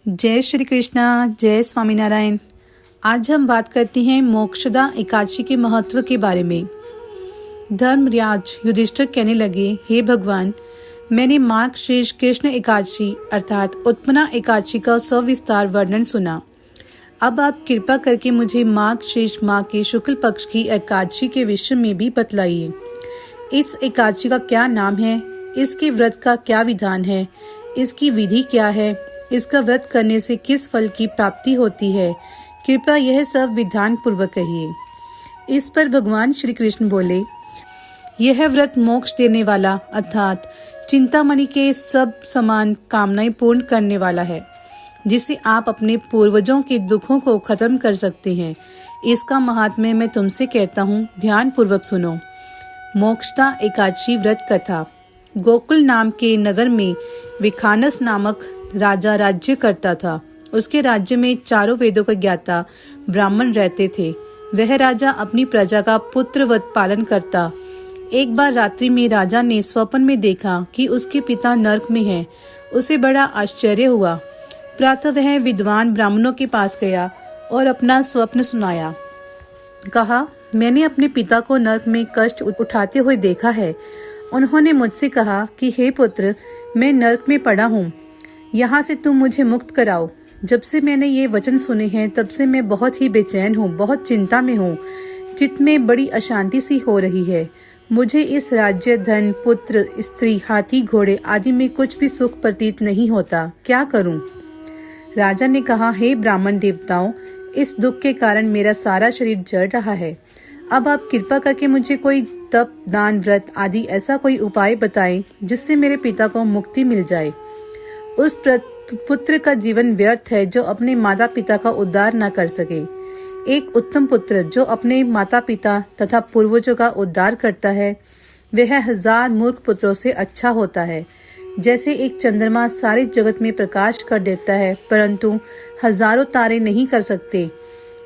जय श्री कृष्णा, जय स्वामीनारायण। आज हम बात करते हैं मोक्षदा एकादशी के महत्व के बारे में। धर्मराज युधिष्ठिर कहने लगे, हे भगवान, मैंने मार्गशीर्ष कृष्ण एकादशी अर्थात उत्पन्ना एकादशी का सविस्तार वर्णन सुना। अब आप कृपा करके मुझे मार्गशीर्ष माह के शुक्ल पक्ष की एकादशी के विषय में भी बतलाइए। इस एकादशी का क्या नाम है, इसके व्रत का क्या विधान है, इसकी विधि क्या है, इसका व्रत करने से किस फल की प्राप्ति होती है, कृपया यह सब विधान पूर्वक कहिए। इस पर भगवान श्री कृष्ण बोले, यह व्रत मोक्ष देने वाला अर्थात चिंतामणि के सब समान कामनाएं पूर्ण करने वाला है, जिससे आप अपने पूर्वजों के दुखों को खत्म कर सकते हैं। इसका महात्म्य मैं तुमसे कहता हूँ, ध्यान पूर्वक सुनो। मोक्षदा एकादशी व्रत कथा। गोकुल नाम के नगर में विखानस नामक राजा राज्य करता था। उसके राज्य में चारों वेदों के ज्ञाता ब्राह्मण रहते थे। वह राजा अपनी प्रजा का पुत्रवत पालन करता। एक बार रात्रि में राजा ने स्वप्न में देखा कि उसके पिता नरक में हैं। उसे बड़ा आश्चर्य हुआ। प्रातः वह विद्वान ब्राह्मणों के पास गया और अपना स्वप्न सुनाया। कहा, मैंने अपने पिता को नरक में कष्ट उठाते हुए देखा है। उन्होंने मुझसे कहा कि हे पुत्र, मैं नरक में पड़ा हूँ, यहाँ से तुम मुझे मुक्त कराओ। जब से मैंने ये वचन सुने हैं तब से मैं बहुत ही बेचैन हूँ, बहुत चिंता में हूँ। चित्त में बड़ी अशांति सी हो रही है। मुझे इस राज्य, धन, पुत्र, स्त्री, हाथी, घोड़े आदि में कुछ भी सुख प्रतीत नहीं होता। क्या करूँ? राजा ने कहा, हे ब्राह्मण देवताओं, इस दुख के कारण मेरा सारा शरीर जल रहा है। अब आप कृपा करके मुझे कोई तप, दान, व्रत आदि ऐसा कोई उपाय बताएं जिससे मेरे पिता को मुक्ति मिल जाए। उस पुत्र का जीवन व्यर्थ है जो अपने माता पिता का उद्धार न कर सके। एक उत्तम पुत्र जो अपने माता पिता तथा पूर्वजों का उद्धार करता है, वह 1000 मूर्ख पुत्रों से अच्छा होता है। जैसे एक चंद्रमा सारे जगत में प्रकाश कर देता है, परंतु हजारों तारे नहीं कर सकते।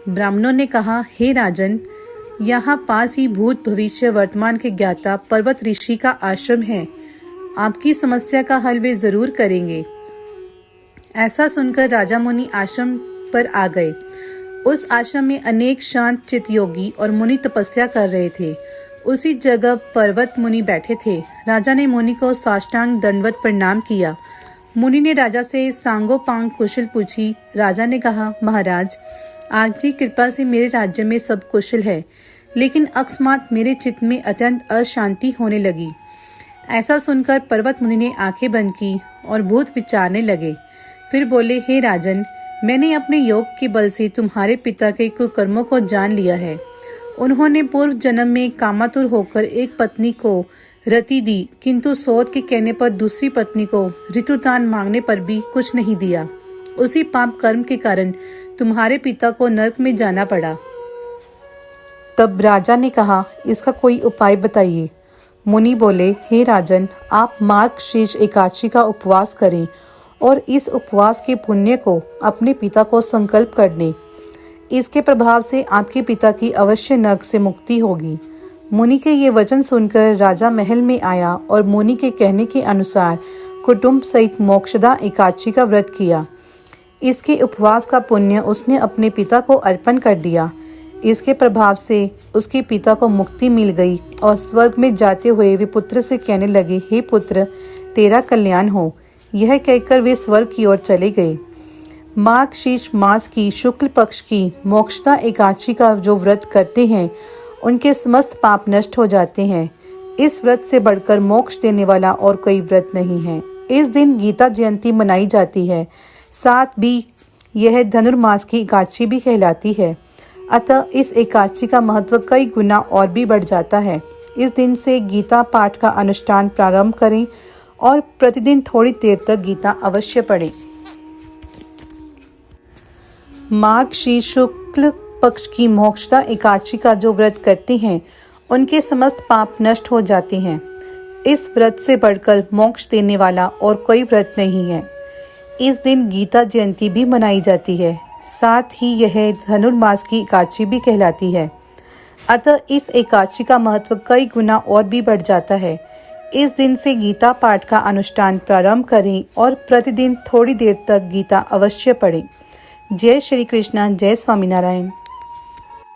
ब्राह्मणों ने कहा, हे राजन, यहाँ पास ही भूत, भविष्य, वर्तमान के ज्ञाता पर्वत ऋषि का आश्रम है। आपकी समस्या का हल वे जरूर करेंगे। ऐसा सुनकर राजा मुनि आश्रम पर आ गए। उस आश्रम में अनेक शांत चित्त योगी और मुनि तपस्या कर रहे थे। उसी जगह पर्वत मुनि बैठे थे। राजा ने मुनि को साष्टांग दंडवत प्रणाम किया। मुनि ने राजा से सांगोपांग कुशल पूछी। राजा ने कहा, महाराज, आपकी कृपा से मेरे राज्य में सब कुशल है, लेकिन अकस्मात मेरे चित्त में अत्यंत अशांति होने लगी। ऐसा सुनकर पर्वत मुनि ने आंखें बंद की और भूत विचारने लगे। फिर बोले, हे राजन, मैंने अपने योग के बल से तुम्हारे पिता के कुकर्मों को जान लिया है। उन्होंने पूर्व जन्म में कामातुर होकर एक पत्नी को रति दी, किंतु सौत के कहने पर दूसरी पत्नी को ऋतुदान मांगने पर भी कुछ नहीं दिया। उसी पाप कर्म के कारण तुम्हारे पिता को नरक में जाना पड़ा। तब राजा ने कहा, इसका कोई उपाय बताइए। मुनि बोले, हे राजन, आप मार्गशीर्ष एकादशी का उपवास करें और इस उपवास के पुण्य को अपने पिता को संकल्प कर दें। इसके प्रभाव से आपके पिता की अवश्य नरक से मुक्ति होगी। मुनि के ये वचन सुनकर राजा महल में आया और मुनि के कहने के अनुसार कुटुंब सहित मोक्षदा एकादशी का व्रत किया। इसके उपवास का पुण्य उसने अपने पिता को अर्पण कर दिया। इसके प्रभाव से उसके पिता को मुक्ति मिल गई और स्वर्ग में जाते हुए वे पुत्र से कहने लगे, हे पुत्र, तेरा कल्याण हो। यह कहकर वे स्वर्ग की ओर चले गए। मार्गशीर्ष मास की शुक्ल पक्ष की मोक्षदा एकादशी का जो व्रत करते हैं, उनके समस्त पाप नष्ट हो जाते हैं। इस व्रत से बढ़कर मोक्ष देने वाला और कोई व्रत नहीं है। इस दिन गीता जयंती मनाई जाती है। साथ भी यह धनुर्मास की एकादशी भी कहलाती है। अतः इस एकादशी का महत्व कई गुना और भी बढ़ जाता है। इस दिन से गीता पाठ का अनुष्ठान प्रारंभ करें और प्रतिदिन थोड़ी देर तक गीता अवश्य पढ़ें। मार्गशीर्ष शुक्ल पक्ष की मोक्षदा एकादशी का जो व्रत करते हैं, उनके समस्त पाप नष्ट हो जाते हैं। इस व्रत से बढ़कर मोक्ष देने वाला और कोई व्रत नहीं है। इस दिन गीता जयंती भी मनाई जाती है। साथ ही यह धनुर्मास की एकादशी भी कहलाती है। अतः इस एकादशी का महत्व कई गुना और भी बढ़ जाता है। इस दिन से गीता पाठ का अनुष्ठान प्रारंभ करें और प्रतिदिन थोड़ी देर तक गीता अवश्य पढ़ें। जय श्री कृष्ण, जय स्वामीनारायण।